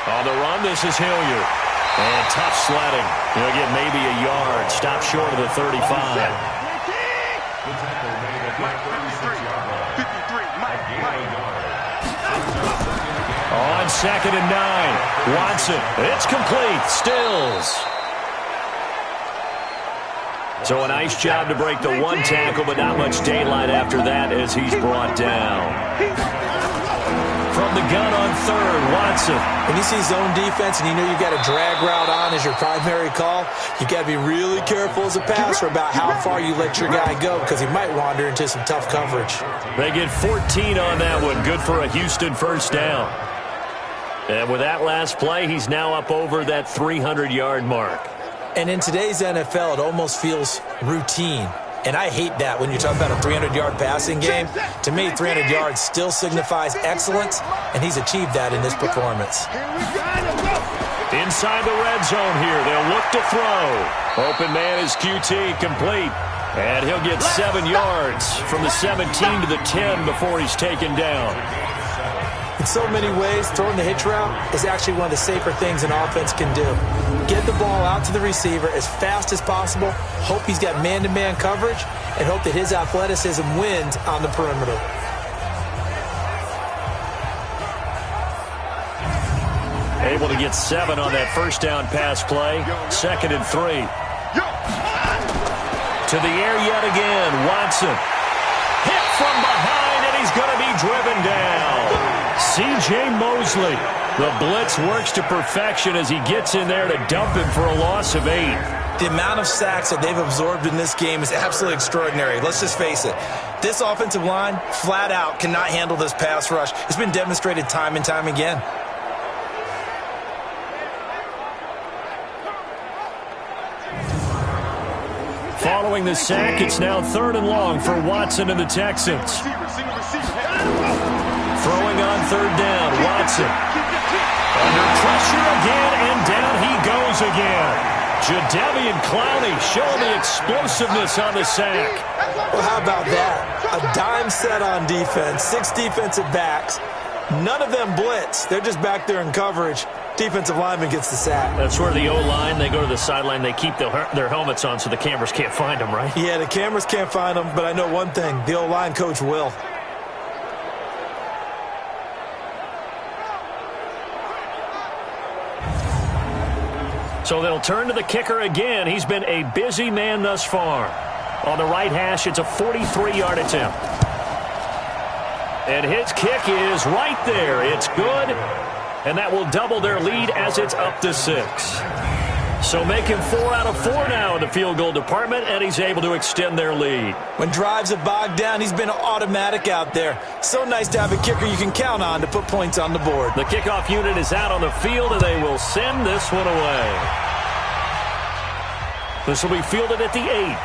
On the run, this is Hilliard. And tough sledding. He'll get maybe a yard. Stop short of the 35. The tackle made at the 36-yard line. 53, Mike. On 2nd and 9. Watson. It's complete. Stills. So a nice job to break the one tackle, but not much daylight after that as he's brought down. From the gun on 3rd, Watson. When you see zone defense and you know you've got a drag route on as your primary call, you've got to be really careful as a passer about how far you let your guy go because he might wander into some tough coverage. They get 14 on that one. Good for a Houston first down. And with that last play, he's now up over that 300-yard mark. And in today's NFL, it almost feels routine. And I hate that when you're talking about a 300-yard passing game. To me, 300 yards still signifies excellence, and he's achieved that in this performance. Inside the red zone here, they'll look to throw. Open man is QT, complete. And he'll get 7 yards from the 17 to the 10 before he's taken down. In so many ways, throwing the hitch route is actually one of the safer things an offense can do. Get the ball out to the receiver as fast as possible, hope he's got man-to-man coverage, and hope that his athleticism wins on the perimeter. Able to get 7 on that first down pass play. 2nd and 3. To the air yet again, Watson. Hit from behind, and he's going to be driven down. C.J. Mosley. The blitz works to perfection as he gets in there to dump him for a loss of 8. The amount of sacks that they've absorbed in this game is absolutely extraordinary. Let's just face it. This offensive line, flat out, cannot handle this pass rush. It's been demonstrated time and time again. Following the sack, it's now 3rd and long for Watson and the Texans. Throwing on 3rd down, Watson. Under pressure again, and down he goes again. Jadeveon Clowney showing the explosiveness on the sack. Well, how about that? A dime set on defense, 6 defensive backs. None of them blitz. They're just back there in coverage. Defensive lineman gets the sack. That's where the O-line, they go to the sideline, they keep their helmets on so the cameras can't find them, right? Yeah, the cameras can't find them, but I know one thing. The O-line coach will. So they'll turn to the kicker again. He's been a busy man thus far. On the right hash, it's a 43-yard attempt. And his kick is right there. It's good. And that will double their lead as it's up to 6. So making 4 out of 4 now in the field goal department, and he's able to extend their lead. When drives have bogged down, he's been automatic out there. So nice to have a kicker you can count on to put points on the board. The kickoff unit is out on the field, and they will send this one away. This will be fielded at the 8.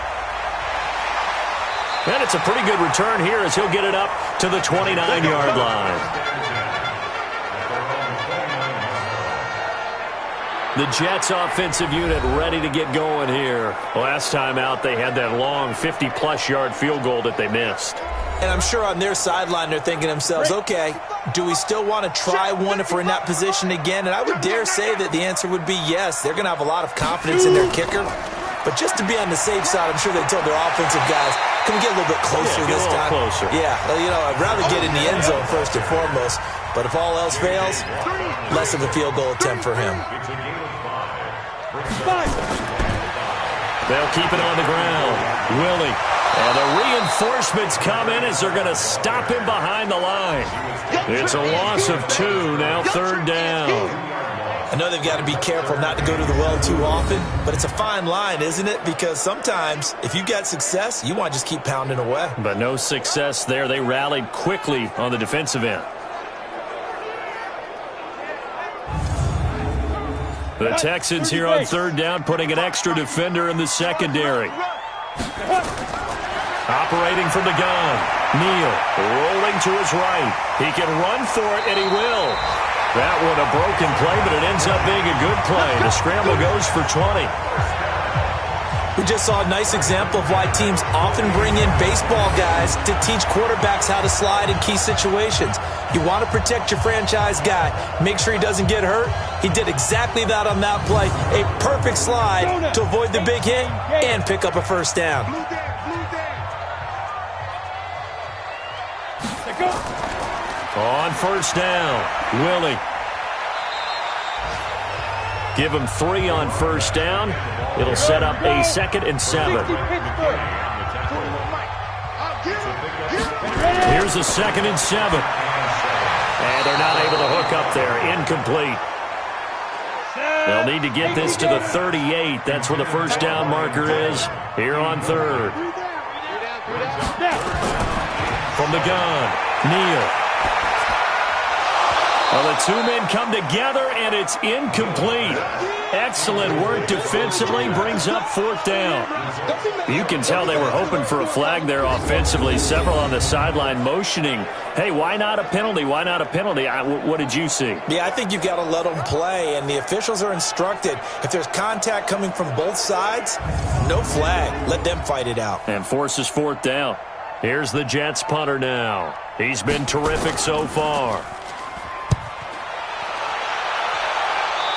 And it's a pretty good return here as he'll get it up to the 29-yard line. The Jets offensive unit ready to get going here. Last time out, they had that long 50-plus yard field goal that they missed. And I'm sure on their sideline they're thinking to themselves, okay, do we still want to try one if we're in that position again? And I would dare say that the answer would be yes. They're going to have a lot of confidence in their kicker. But just to be on the safe side, I'm sure they told their offensive guys, can we get a little bit closer this time? Closer. Yeah, well, you know, I'd rather get in the end zone first and foremost. But if all else fails, less of a field goal attempt for him. They'll keep it on the ground. Willie. And the reinforcements come in as they're going to stop him behind the line. It's a loss of 2, now 3rd down. I know they've got to be careful not to go to the well too often, but it's a fine line, isn't it? Because sometimes, if you've got success, you want to just keep pounding away. But no success there. They rallied quickly on the defensive end. The Texans here on 3rd down, putting an extra defender in the secondary. Operating from the gun. Neal rolling to his right. He can run for it, and he will. That one a broken play, but it ends up being a good play. The scramble goes for 20. We just saw a nice example of why teams often bring in baseball guys to teach quarterbacks how to slide in key situations. You want to protect your franchise guy. Make sure he doesn't get hurt. He did exactly that on that play. A perfect slide to avoid the big hit and pick up a first down. On first down, Willie. Give him 3 on first down. It'll set up a 2nd and 7. Here's a 2nd and 7. And they're not able to hook up there. Incomplete. They'll need to get this to the 38. That's where the first down marker is here on 3rd. From the gun, Neal. Well, the 2 men come together, and it's incomplete. Excellent work defensively, brings up 4th down. You can tell they were hoping for a flag there offensively. Several on the sideline motioning, hey, why not a penalty? Why not a penalty? What did you see? Yeah, I think you've got to let them play, and the officials are instructed. If there's contact coming from both sides, no flag. Let them fight it out. And forces 4th down. Here's the Jets punter now. He's been terrific so far.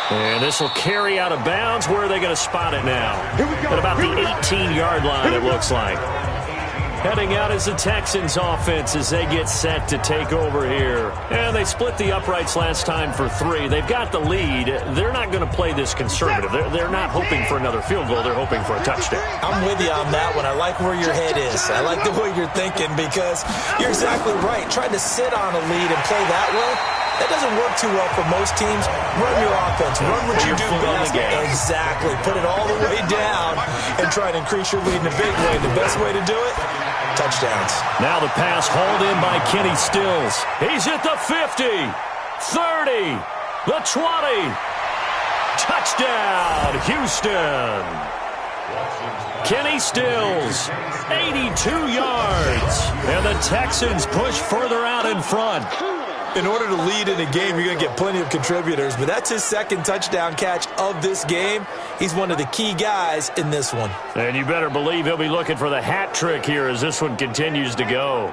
And this will carry out of bounds. Where are they going to spot it now? At about the 18-yard line, it looks like. Heading out is the Texans offense as they get set to take over here. And they split the uprights last time for 3. They've got the lead. They're not going to play this conservative. They're not hoping for another field goal. They're hoping for a touchdown. I'm with you on that one. I like where your head is. I like the way you're thinking because you're exactly right. Trying to sit on a lead and play that way, that doesn't work too well for most teams. Run your offense. Run what you do best. Exactly. Put it all the way down and try to increase your lead in a big way. The best way to do it, touchdowns. Now the pass hauled in by Kenny Stills. He's at the 50, 30, the 20. Touchdown, Houston. Kenny Stills, 82 yards. And the Texans push further out in front. In order to lead in a game, you're going to get plenty of contributors, but that's his 2nd touchdown catch of this game. He's one of the key guys in this one. And you better believe he'll be looking for the hat trick here as this one continues to go.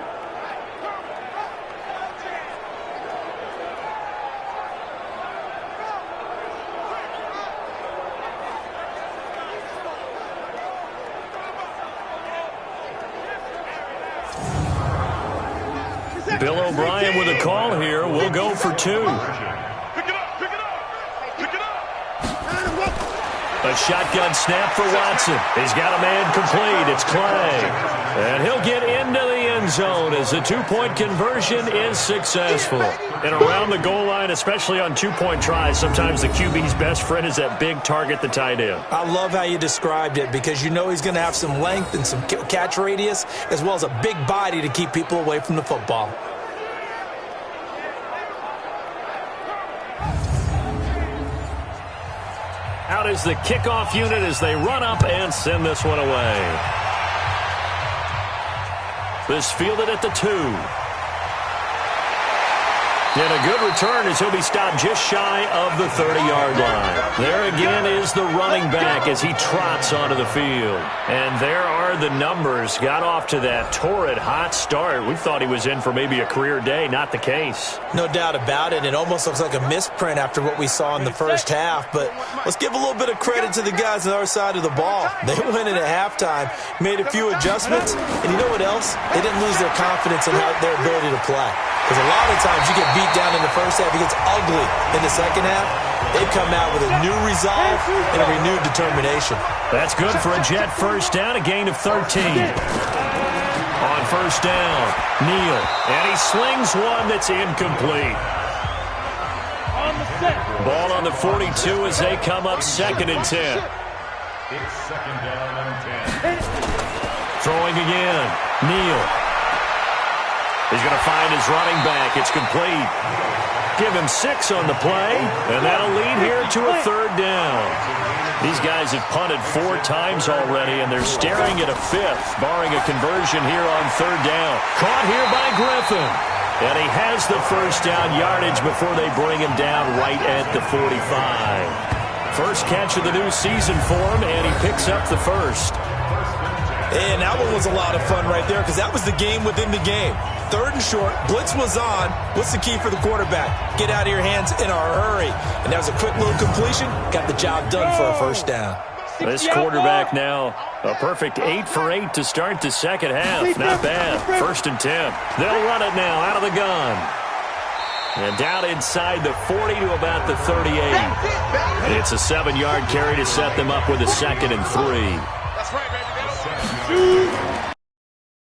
Bill O'Brien with a call here. We'll go for 2. Pick it up, pick it up, pick it up. A shotgun snap for Watson. He's got a man complete. It's Clay. And he'll get into the end zone as the 2-point conversion is successful. And around the goal line, especially on 2-point tries, sometimes the QB's best friend is that big target, the tight end. I love how you described it because you know he's going to have some length and some catch radius as well as a big body to keep people away from the football. Out is the kickoff unit as they run up and send this one away. This fielded at the 2. And a good return as he'll be stopped just shy of the 30-yard line. There again is the running back as he trots onto the field. And there are the numbers. Got off to that torrid hot start. We thought he was in for maybe a career day. Not the case. No doubt about it. It almost looks like a misprint after what we saw in the first half. But let's give a little bit of credit to the guys on our side of the ball. They went in at halftime, made a few adjustments. And you know what else? They didn't lose their confidence in their ability to play. Because a lot of times you get beat down in the first half, it gets ugly in the second half. They've come out with a new resolve and a renewed determination. That's good for a Jet first down, a gain of 13. On first down, Neal. And he slings one that's incomplete. Ball on the 42 as they come up 2nd and 10. It's 2nd down and 10. Throwing again, Neal. He's going to find his running back. It's complete. Give him 6 on the play, and that'll lead here to a 3rd down. These guys have punted 4 times already, and they're staring at a 5th, barring a conversion here on 3rd down. Caught here by Griffin. And he has the first down yardage before they bring him down right at the 45. First catch of the new season for him, and he picks up the first. And that one was a lot of fun right there because that was the game within the game. 3rd and short, blitz was on. What's the key for the quarterback? Get out of your hands in a hurry. And that was a quick little completion. Got the job done for a first down. This quarterback now a perfect 8 for 8 to start the second half. Not bad. 1st and 10. They'll run it now out of the gun. And down inside the 40 to about the 38. It's a 7-yard carry to set them up with a 2nd and 3. That's right, baby.